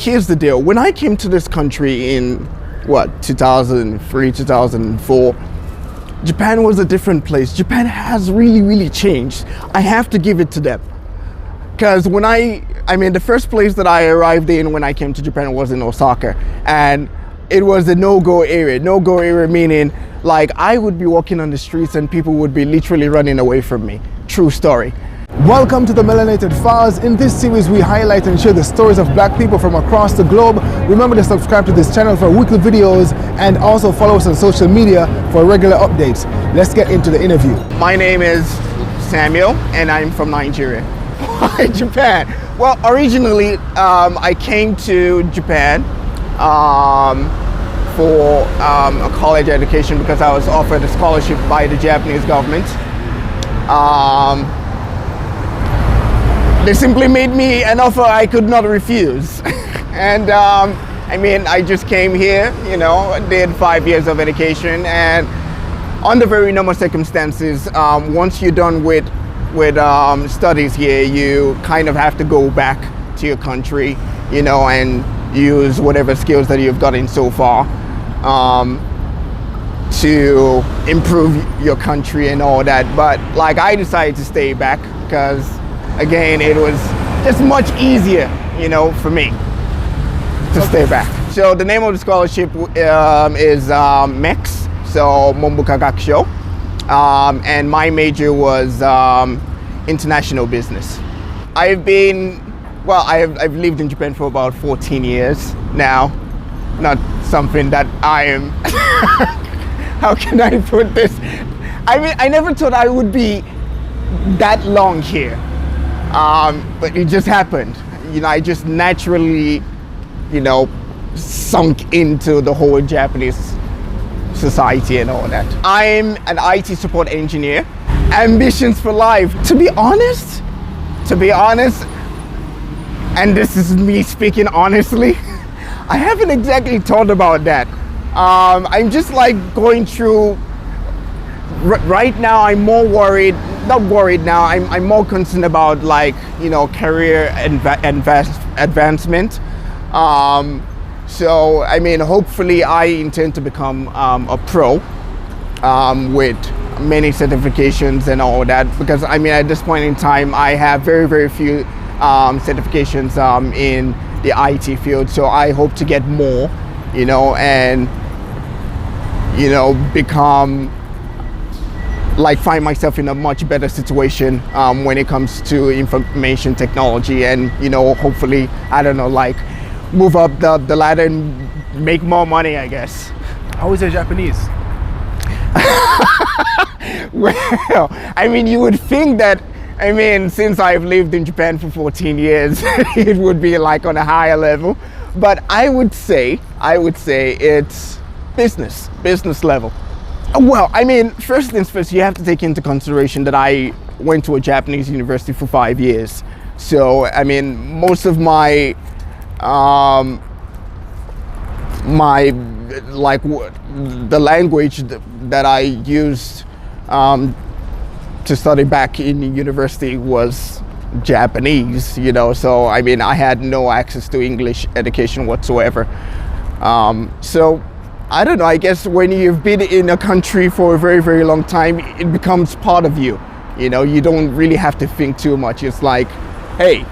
here's the deal. When I came to this country in 2003, 2004, Japan was a different place. Japan has really changed. I have to give it to them. Because the first place that I arrived in when I came to Japan was in Osaka, and it was a no-go area. No-go area meaning like I would be walking on the streets and people would be literally running away from me. True story. Welcome to the Melanated Files. In this series, we highlight and share the stories of black people from across the globe. Remember to subscribe to this channel for weekly videos and also follow us on social media for regular updates. Let's get into the interview. My name is Samuel and I'm from Nigeria. Why Japan? Well, originally I came to Japan for a college education because I was offered a scholarship by the Japanese government. They simply made me an offer I could not refuse. And I just came here, did 5 years of education, and under very normal circumstances, once you're done with studies here, you kind of have to go back to your country, and use whatever skills that you've gotten so far to improve your country and all that. But I decided to stay back because, again, it was just much easier, for me to stay back. So the name of the scholarship is MEX, so Mombuka Gakusho, and my major was international business. I've lived in Japan for about 14 years now. Not something that I am, how can I put this? I never thought I would be that long here. But it just happened. I just naturally, sunk into the whole Japanese society and all that. I'm an IT support engineer. Ambitions for life. To be honest, and this is me speaking honestly, I haven't exactly thought about that. I'm just going through, right now I'm more worried, not worried now, I'm more concerned about career advancement. So hopefully I intend to become a pro with many certifications and all that, because at this point in time I have very few certifications in the IT field, so I hope to get more, and become find myself in a much better situation when it comes to information technology, and hopefully move up the ladder and make more money, I guess. How is your Japanese? Well, you would think that since I've lived in Japan for 14 years, it would be on a higher level, but I would say it's business level. Well, first things first, you have to take into consideration that I went to a Japanese university for 5 years. So, most of the language that I used to study back in university was Japanese, so I had no access to English education whatsoever. So I don't know, I guess when you've been in a country for a very long time, it becomes part of you. You don't really have to think too much. It's hey,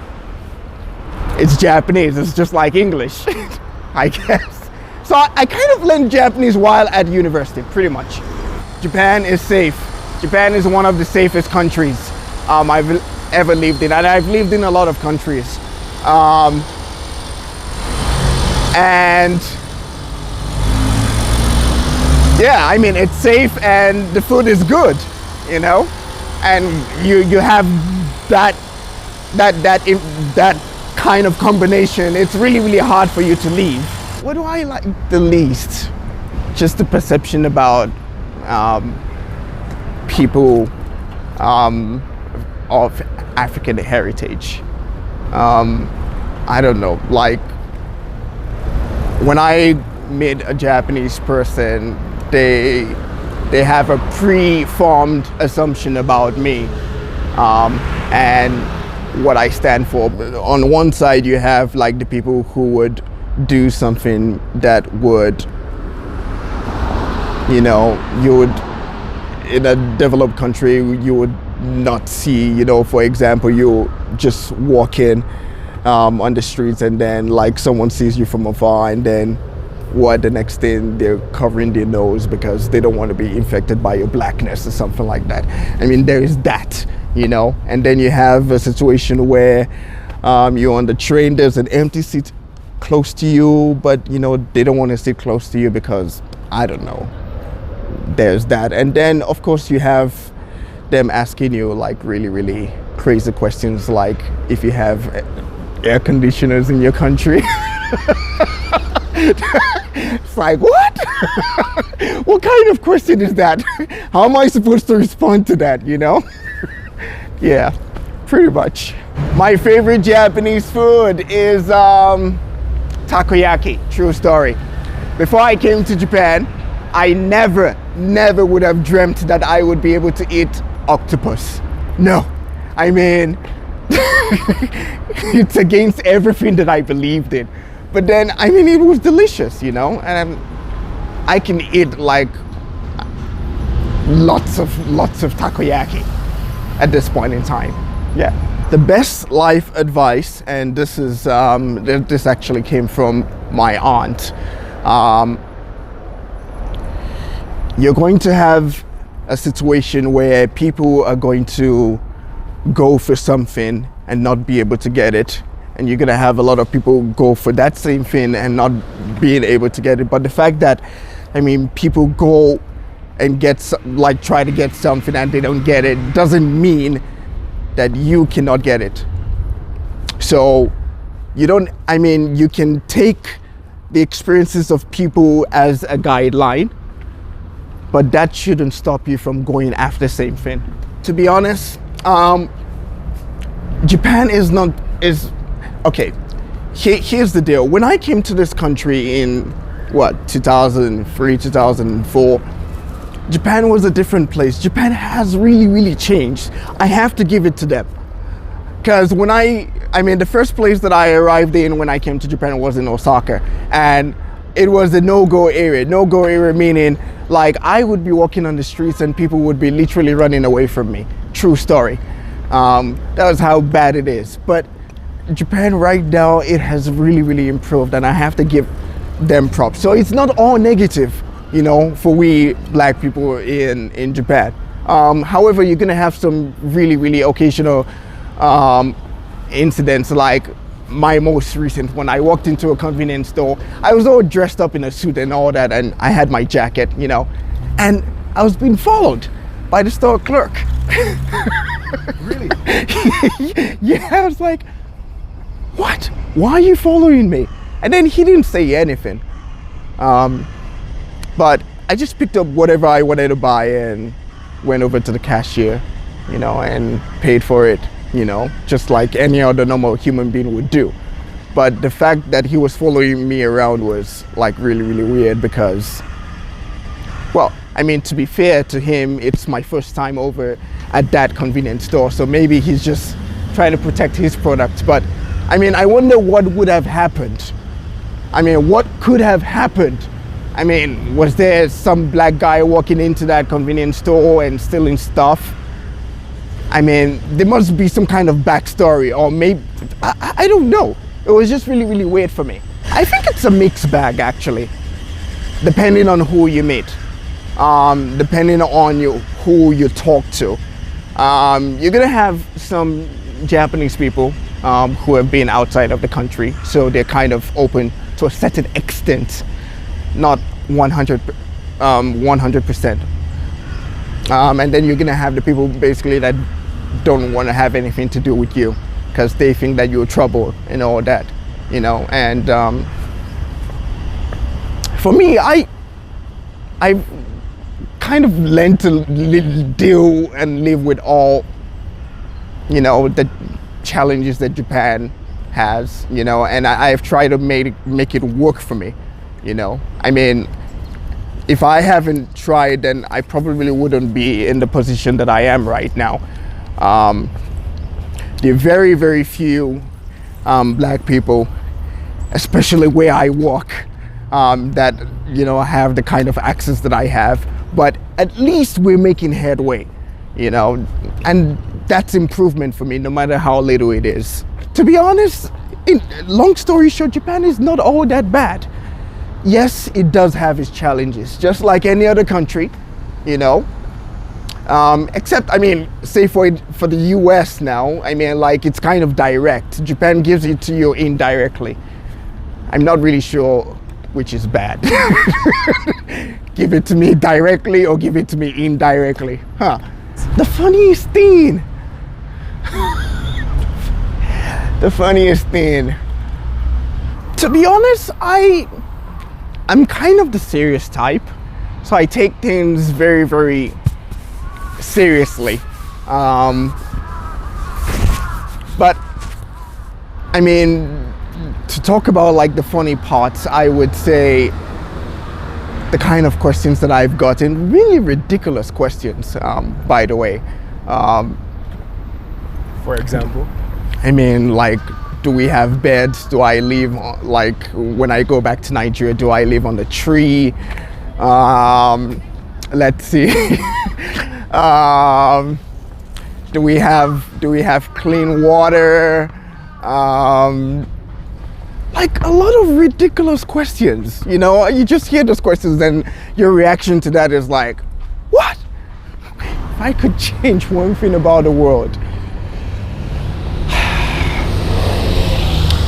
it's Japanese, it's just like English, I guess. So I kind of learned Japanese while at university, pretty much. Japan is safe. Japan is one of the safest countries I've ever lived in, and I've lived in a lot of countries. And yeah, it's safe and the food is good, and you have that kind of combination. It's really hard for you to leave. What do I like the least? Just the perception about people of African heritage. I don't know, when I meet a Japanese person, they have a pre-formed assumption about me, and what I stand for. On one side, you have like the people who would do something that would, you know, you would, in a developed country, you would not see, you know, for example, you just walk in on the streets and then like someone sees you from afar, and then what, the next thing they're covering their nose because they don't want to be infected by your blackness or something like that. I mean, there is that, you know. And then you have a situation where you're on the train, there's an empty seat close to you, but you know, they don't want to sit close to you because, I don't know, there's that. And then of course you have them asking you like really crazy questions, like if you have air conditioners in your country. It's like, what? What kind of question is that? How am I supposed to respond to that, you know? Yeah, pretty much. My favorite Japanese food is takoyaki. True story. Before I came to Japan, I never would have dreamt that I would be able to eat octopus. No, I mean, it's against everything that I believed in. But then, I mean, it was delicious, you know, and I can eat like lots of takoyaki at this point in time. Yeah. The best life advice, and this is this actually came from my aunt. You're going to have a situation where people are going to go for something and not be able to get it. And you're gonna have a lot of people go for that same thing and not being able to get it. But the fact that, I mean, people go and try to get something and they don't get it, doesn't mean that you cannot get it. So you can take the experiences of people as a guideline, but that shouldn't stop you from going after the same thing. To be honest, Japan is okay, here's the deal. When I came to this country in 2003, 2004, Japan was a different place. Japan has really changed. I have to give it to them. Because the first place that I arrived in when I came to Japan was in Osaka, and it was a no-go area. No-go area meaning like I would be walking on the streets and people would be literally running away from me. True story. That was how bad it is. But Japan right now, it has really improved, and I have to give them props. So it's not all negative, you know, for we black people in Japan. However, you're gonna have some really occasional incidents, like my most recent, when I walked into a convenience store. I was all dressed up in a suit and all that, and I had my jacket, you know, and I was being followed by the store clerk. Really? Yeah, I was like, what? Why are you following me? And then he didn't say anything. But I just picked up whatever I wanted to buy and went over to the cashier, you know, and paid for it, you know, just like any other normal human being would do. But the fact that he was following me around was like really weird because, well, I mean, to be fair to him, it's my first time over at that convenience store. So maybe he's just trying to protect his product. But I mean, I wonder what would have happened. I mean, what could have happened? I mean, was there some black guy walking into that convenience store and stealing stuff? I mean, there must be some kind of backstory, or maybe, I don't know. It was just really weird for me. I think it's a mixed bag, actually, depending on who you meet, depending on who you talk to. You're gonna have some Japanese people who have been outside of the country, so they're kind of open to a certain extent, not 100%. And then you're gonna have the people basically that don't want to have anything to do with you because they think that you're trouble and all that, you know. And for me, I kind of learned to deal and live with all, you know, the challenges that Japan has, you know, and I've tried to make it work for me, you know. I mean, if I haven't tried, then I probably wouldn't be in the position that I am right now. There are very, very few black people, especially where I work, that have the kind of access that I have. But at least we're making headway, and that's improvement for me, no matter how little it is. To be honest, long story short, Japan is not all that bad. Yes, it does have its challenges, just like any other country, except, say for the US now, it's kind of direct. Japan gives it to you indirectly. I'm not really sure which is bad. Give it to me directly or give it to me indirectly. The funniest thing. The funniest thing. To be honest, I'm kind of the serious type. So I take things very, very seriously. But to talk about like the funny parts, I would say the kind of questions that I've gotten, really ridiculous questions, by the way. For example? Do we have beds? Do I live, when I go back to Nigeria, do I live on the tree? Let's see. Do we have clean water? A lot of ridiculous questions, you just hear those questions, then your reaction to that is like, what? If I could change one thing about the world.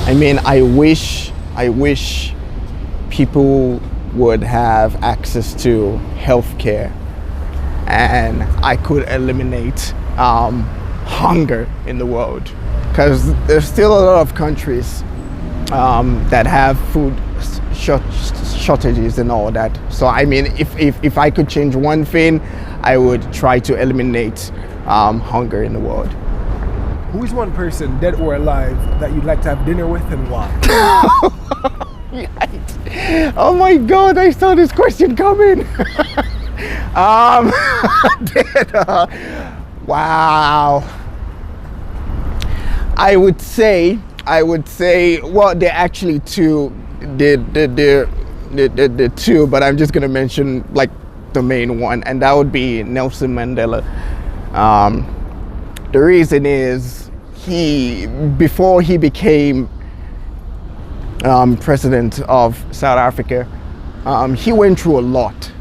I wish people would have access to healthcare, and I could eliminate hunger in the world, because there's still a lot of countries that have food shortages and all that. So if I could change one thing, I would try to eliminate hunger in the world. Who is one person, dead or alive, that you'd like to have dinner with, and why? Oh my God, I saw this question coming. Wow. I would say, well, they're actually two. The two, but I'm just gonna mention the main one, and that would be Nelson Mandela. The reason is before he became president of South Africa, he went through a lot.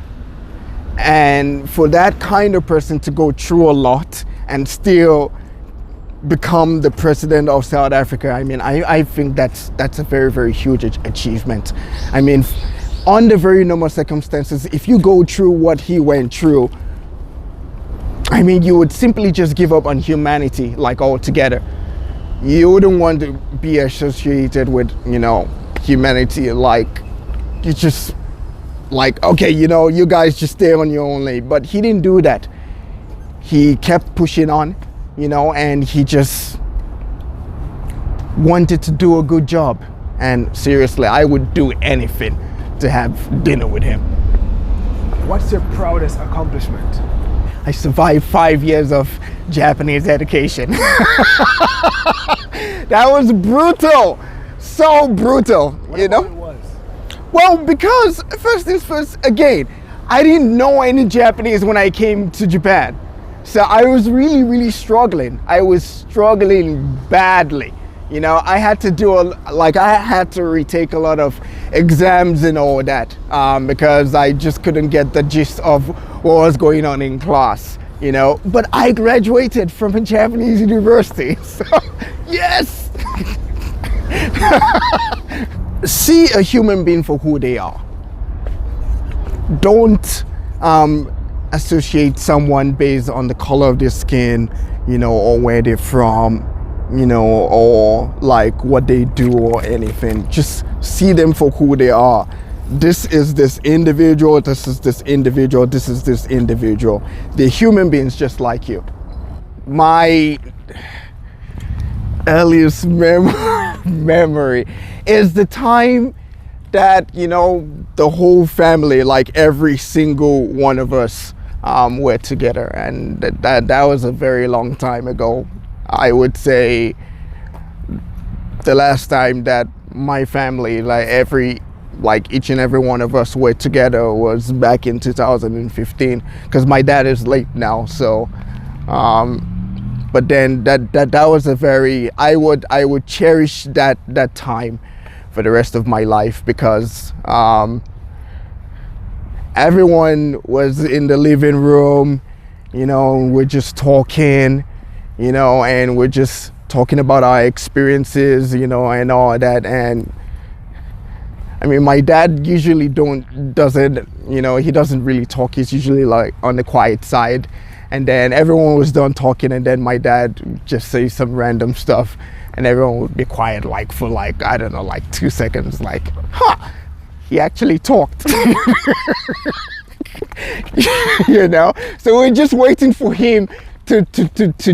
And for that kind of person to go through a lot and still become the president of South Africa, I think that's a very, very huge achievement. Under very normal circumstances, if you go through what he went through, you would simply just give up on humanity altogether. You wouldn't want to be associated with, humanity. You just okay, you guys just stay on your own lane. But he didn't do that. He kept pushing on, and he just wanted to do a good job. And seriously, I would do anything to have dinner with him. What's your proudest accomplishment? I survived 5 years of Japanese education. That was brutal. So brutal, What it was? Well, because first things first, again, I didn't know any Japanese when I came to Japan. So I was really, really struggling. I was struggling badly. I had to I had to retake a lot of exams and all that, because I just couldn't get the gist of what was going on in class, But I graduated from a Japanese university, so yes! See a human being for who they are. Don't associate someone based on the color of their skin, or where they're from, or what they do or anything. Just see them for who they are. This is this individual, this is this individual, this is this individual. They're human beings just like you. My earliest memory is the time that, the whole family, every single one of us were together. And that was a very long time ago. I would say the last time that my family, like each and every one of us were together was back in 2015, because my dad is late now. So but then that was a very, I would cherish that time for the rest of my life, because everyone was in the living room, we're just talking, and we're just talking about our experiences, and all that. And I mean, my dad usually doesn't he doesn't really talk. He's usually like on the quiet side. And then everyone was done talking, and then my dad would just say some random stuff, and everyone would be quiet for I don't know, 2 seconds, he actually talked. So we're just waiting for him to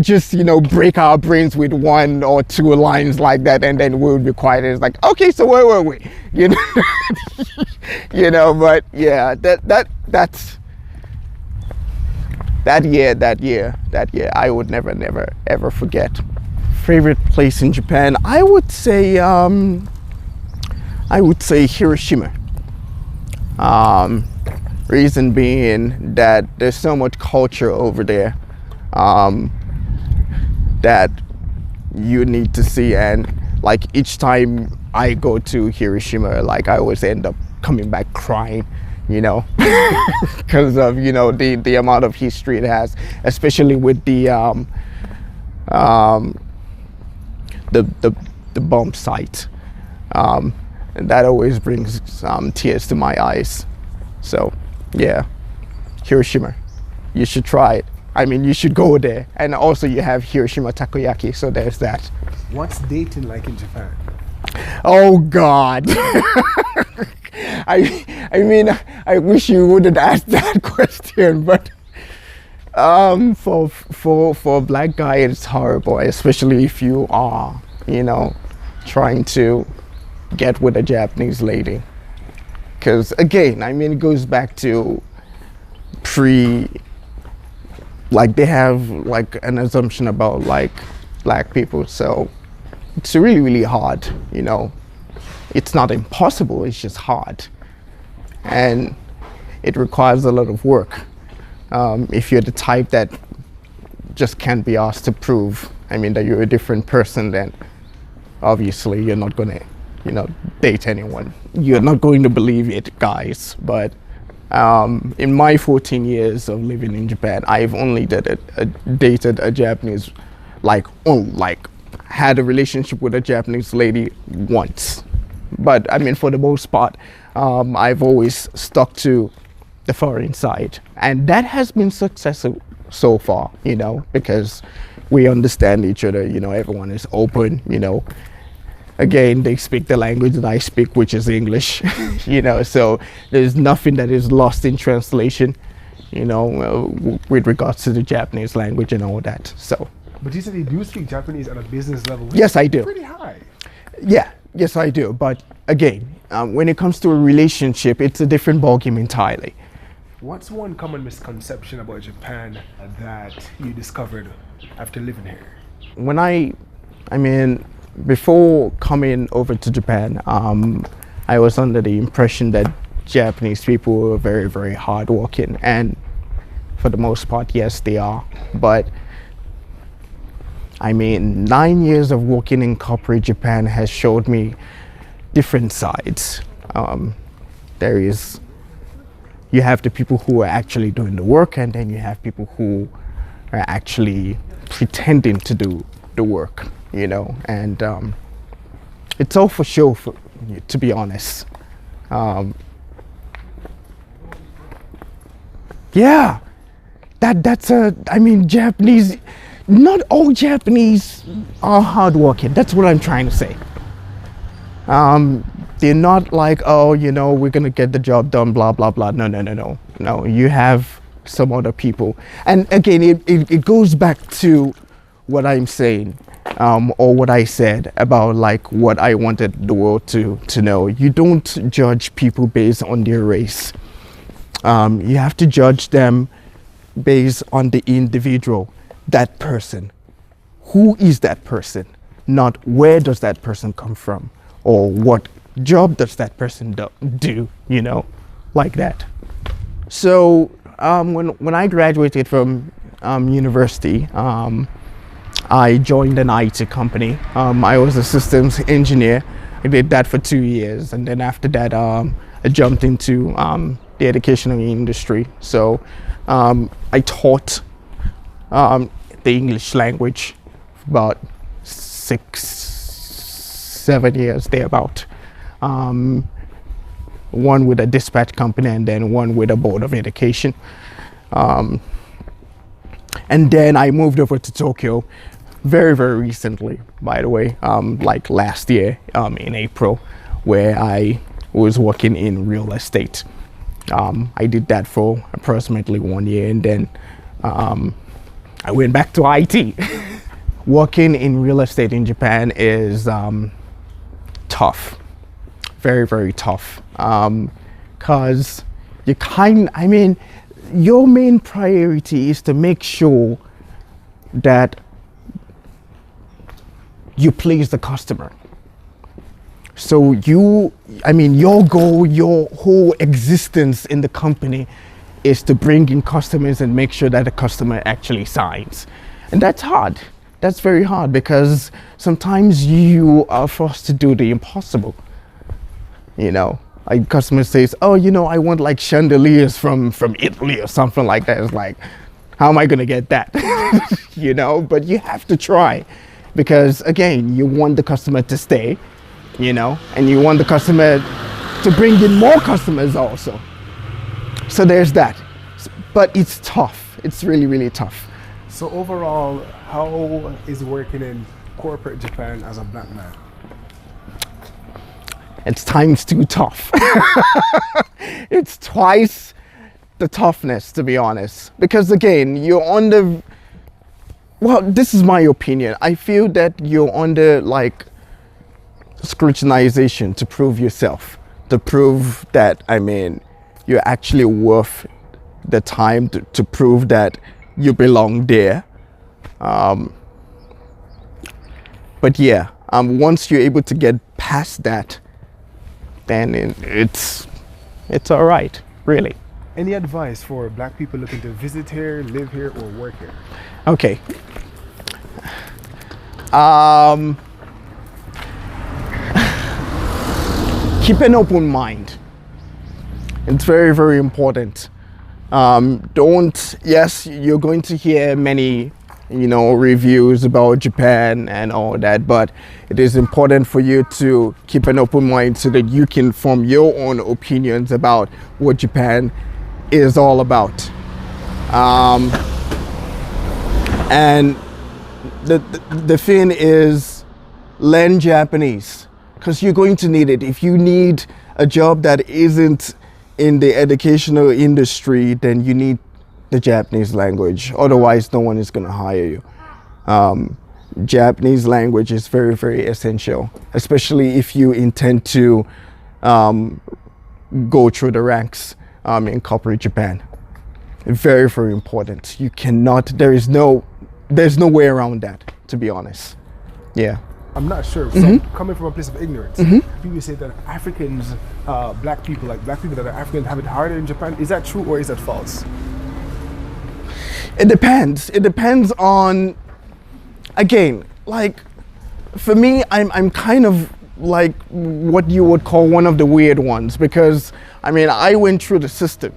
just break our brains with 1 or 2 lines like that, and then we'll be quiet. It's like, okay, so where were we? But yeah, that's that year I would never ever forget. Favorite place in Japan, I would say Hiroshima. Reason being that there's so much culture over there that you need to see, and each time I go to Hiroshima, I always end up coming back crying, because of the amount of history it has, especially with the bomb site, and that always brings tears to my eyes. So yeah, Hiroshima, you should try it. I mean, you should go there. And also you have Hiroshima takoyaki, so there's that. What's dating like in Japan? Oh God. I mean, I wish you wouldn't ask that question, but for a black guy, it's horrible, especially if you are, trying to get with a Japanese lady. Because again, I mean, it goes back to they have an assumption about black people, so it's really, really hard, It's not impossible, it's just hard. And it requires a lot of work. If you're the type that just can't be asked to prove, that you're a different person, then obviously you're not gonna, date anyone. You're not going to believe it, guys. But in my 14 years of living in Japan, I've only dated a Japanese, had a relationship with a Japanese lady once. But for the most part, I've always stuck to the foreign side, and that has been successful so far, because we understand each other, everyone is open, Again, they speak the language that I speak, which is English, so there's nothing that is lost in translation, with regards to the Japanese language and all that. So. But you said you do speak Japanese at a business level. Yes, I do. Pretty high. Yeah, yes, I do. But again, when it comes to a relationship, it's a different ballgame entirely. What's one common misconception about Japan that you discovered after living here? Before coming over to Japan, I was under the impression that Japanese people were very, very hardworking, and for the most part, yes, they are. But 9 years of working in corporate Japan has showed me different sides. You have the people who are actually doing the work, and then you have people who are actually pretending to do the work, and it's all for show, to be honest. Yeah, Japanese, not all Japanese are hardworking. That's what I'm trying to say. They're not we're gonna get the job done, blah, blah, blah. No, you have some other people. And again, it goes back to what I'm saying, or what I said about what I wanted the world to know. You don't judge people based on their race. You have to judge them based on the individual, that person. who is that person, not where does that person come from or what job does that person do, you know, like that. So when I graduated from university, I joined an IT company. I was a systems engineer. I did that for 2 years, and then after that I jumped into the educational industry. So I taught the English language for about 6-7 years thereabout. One with a dispatch company and then one with a board of education. And then I moved over to Tokyo very, very recently, by the way, like last year in April, where I was working in real estate. I did that for approximately 1 year, and then I went back to IT. Working in real estate in Japan is tough, very, very tough, because your main priority is to make sure that you please the customer. So your goal, your whole existence in the company is to bring in customers and make sure that the customer actually signs. And that's hard. That's very hard, because sometimes you are forced to do the impossible. You know, like customer says, oh, you know, I want like chandeliers from Italy or something like that. It's like, how am I gonna get that? You know, but you have to try, because again, you want the customer to stay, you know, and you want the customer to bring in more customers also. So there's that. But it's tough. It's really, really tough. So overall, how is working in corporate Japan as a black man? It's times 2 tough. It's twice the toughness, to be honest. Because again, you're under, well, this is my opinion. I feel that you're under like scrutinization to prove yourself, to prove that, you're actually worth the time, to prove that you belong there. But yeah, once you're able to get past that, then it's all right, really. Any advice for black people looking to visit here, live here, or work here? Okay. Keep an open mind. It's very, very important. Yes, you're going to hear many, reviews about Japan and all that, but it is important for you to keep an open mind so that you can form your own opinions about what Japan is all about. And the thing is, learn Japanese, because you're going to need it. If you need a job that isn't in the educational industry, then you need the Japanese language. Otherwise, no one is going to hire you. Japanese language is very, very essential, especially if you intend to go through the ranks in corporate Japan. Very, very important. You cannot, there's no way around that, to be honest. Yeah. I'm not sure. So coming from a place of ignorance, people say that Africans, black people that are Africans have it harder in Japan. Is that true or is that false? It depends. It depends on, again, like for me, I'm kind of like what you would call one of the weird ones, because I went through the system,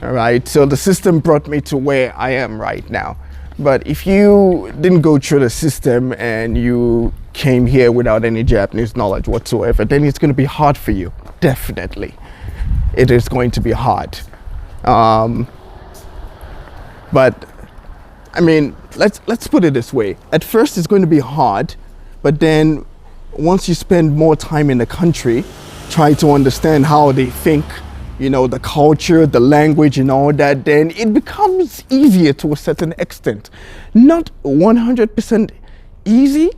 all right? So the system brought me to where I am right now. But if you didn't go through the system and you came here without any Japanese knowledge whatsoever, then it's going to be hard for you. Definitely. It is going to be hard. But let's put it this way. At first it's going to be hard, but then once you spend more time in the country, try to understand how they think, the culture, the language and all that, then it becomes easier to a certain extent. Not 100% easy,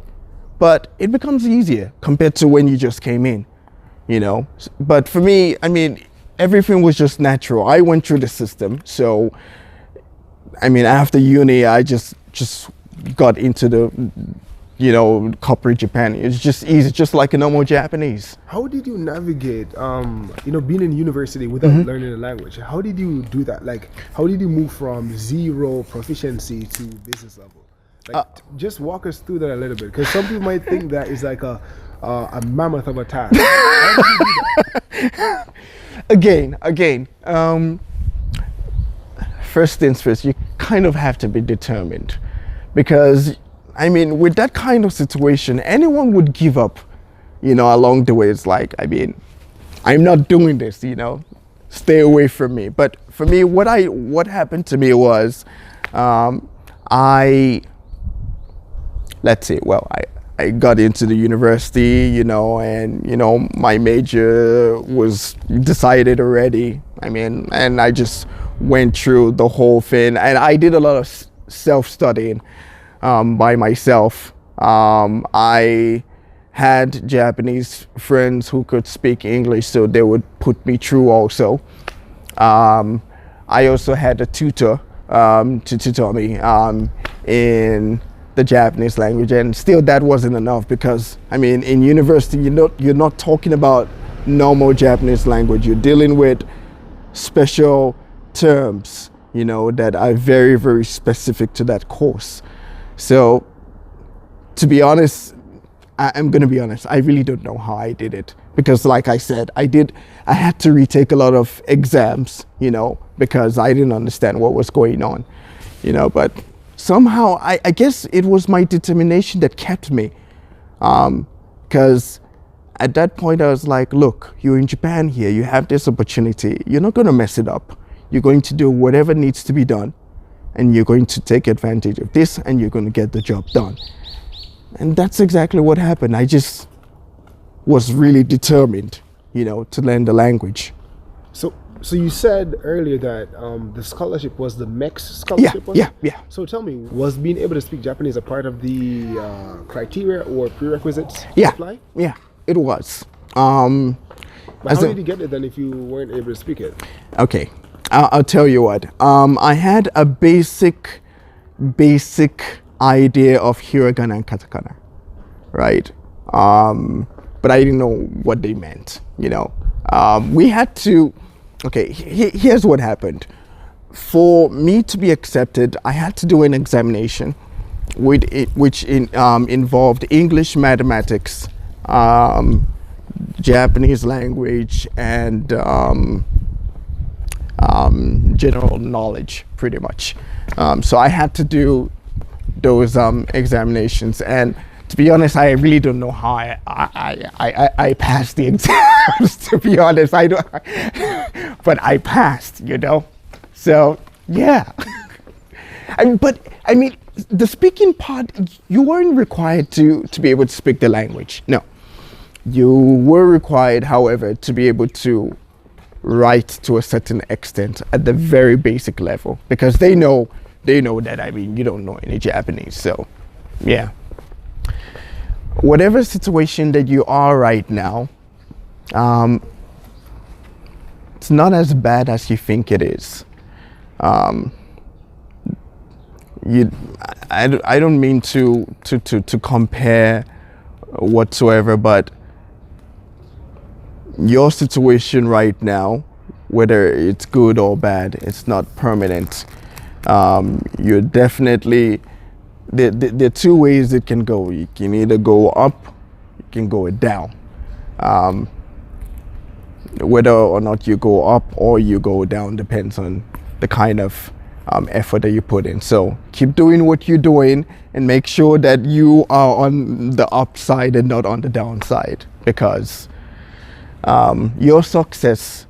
but it becomes easier compared to when you just came in, But for me, everything was just natural. I went through the system. So, after uni, I just got into the, corporate Japan. It's just easy, just like a normal Japanese. How did you navigate, being in university without learning the language? How did you do that? Like, how did you move from zero proficiency to business level? Like, just walk us through that a little bit, because some people might think that is like a mammoth of a task. How did you do that? Again, first things first, you kind of have to be determined, because with that kind of situation, anyone would give up, along the way. It's like, I'm not doing this, stay away from me. But for me, what happened to me was, I got into the university, and, my major was decided already. And I just went through the whole thing, and I did a lot of self-studying by myself. I had Japanese friends who could speak English, so they would put me through also. I also had a tutor to tutor me in the Japanese language, and still that wasn't enough, because in university you're not talking about normal Japanese language. You're dealing with special terms, that are very, very specific to that course. So to be honest, I'm going to be honest, I really don't know how I did it, because like I said, I had to retake a lot of exams, because I didn't understand what was going on, but somehow I guess it was my determination that kept me, because at that point I was like, look, you're in Japan here, you have this opportunity, you're not going to mess it up. You're going to do whatever needs to be done, and you're going to take advantage of this, and you're going to get the job done. And that's exactly what happened. I just was really determined, to learn the language. So you said earlier that the scholarship was the MEX scholarship? Yeah. So tell me, was being able to speak Japanese a part of the criteria or prerequisites to apply? Yeah, it was. But how did you get it then if you weren't able to speak it? Okay, I'll tell you what. I had a basic idea of hiragana and katakana, right? But I didn't know what they meant, we had to. Okay, here's what happened. For me to be accepted, I had to do an examination which involved English, mathematics, Japanese language, and general knowledge, pretty much. So I had to do those examinations, and to be honest, I really don't know how I passed the exams. To be honest, I don't. But I passed, So yeah. The speaking part, you weren't required to be able to speak the language. No, you were required, however, to be able to write to a certain extent at the very basic level, because they know that you don't know any Japanese. So yeah. Whatever situation that you are right now, it's not as bad as you think it is. I don't mean to compare whatsoever, but your situation right now, whether it's good or bad, it's not permanent. You're definitely. There are two ways it can go. You can either go up, you can go down. Whether or not you go up or you go down depends on the kind of effort that you put in. So keep doing what you're doing, and make sure that you are on the upside and not on the downside, because your success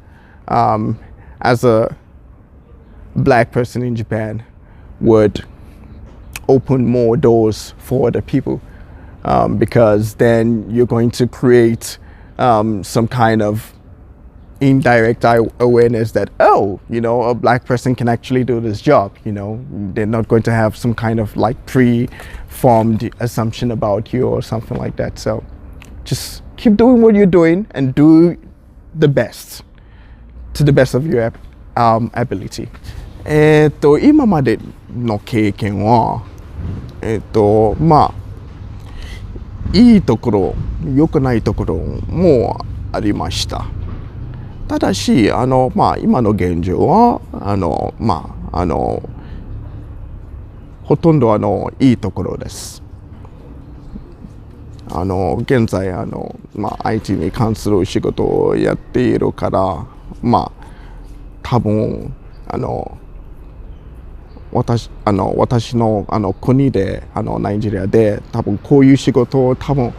as a black person in Japan would open more doors for other people, because then you're going to create some kind of indirect awareness that, a black person can actually do this job. They're not going to have some kind of like pre-formed assumption about you or something like that. So just keep doing what you're doing and do the best to the best of your ability. 今までの経験はまあいいところ、良くないところもありました。ただし今の現状はほとんどいいところです。現在IT に関する仕事をやっているから多分私の国でナイジェリアで多分こういう仕事を多分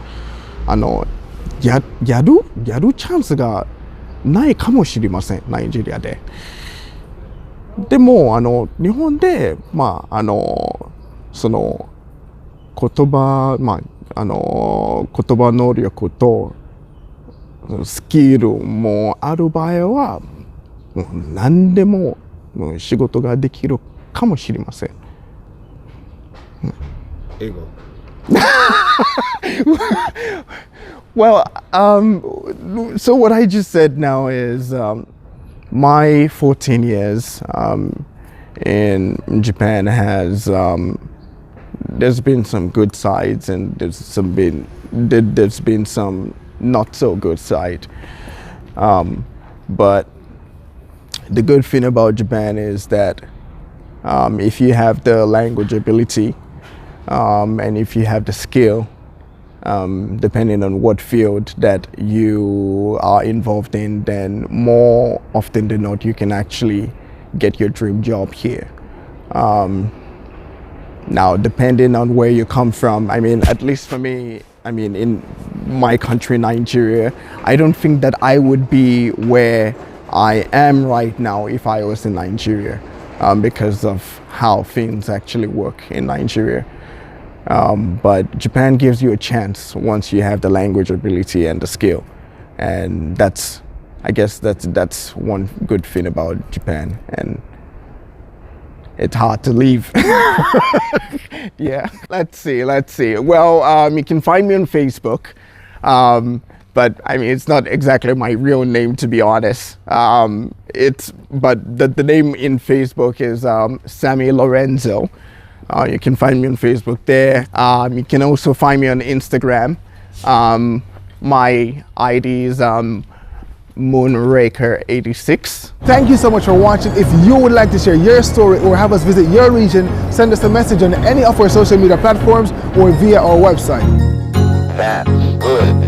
やるチャンスがないかもしれません、ナイジェリアで。でも日本でその言葉言葉能力とスキルもある場合はもう何でも仕事ができるかもしれません。英語。Well, so what I just said now is my 14 years in Japan has there's been some good sides and there's been some not so good side. But the good thing about Japan is that if you have the language ability and if you have the skill, depending on what field that you are involved in, then more often than not you can actually get your dream job here. Now, depending on where you come from, at least for me, in my country, Nigeria, I don't think that I would be where I am right now if I was in Nigeria, because of how things actually work in Nigeria. But Japan gives you a chance once you have the language ability and the skill, and I guess that's one good thing about Japan, and it's hard to leave. Yeah, let's see. Well, you can find me on Facebook, but it's not exactly my real name, to be honest. But the name in Facebook is Sammy Lorenzo. You can find me on Facebook there. You can also find me on Instagram. My ID is Moonraker86. Thank you so much for watching. If you would like to share your story or have us visit your region, send us a message on any of our social media platforms or via our website. That's good.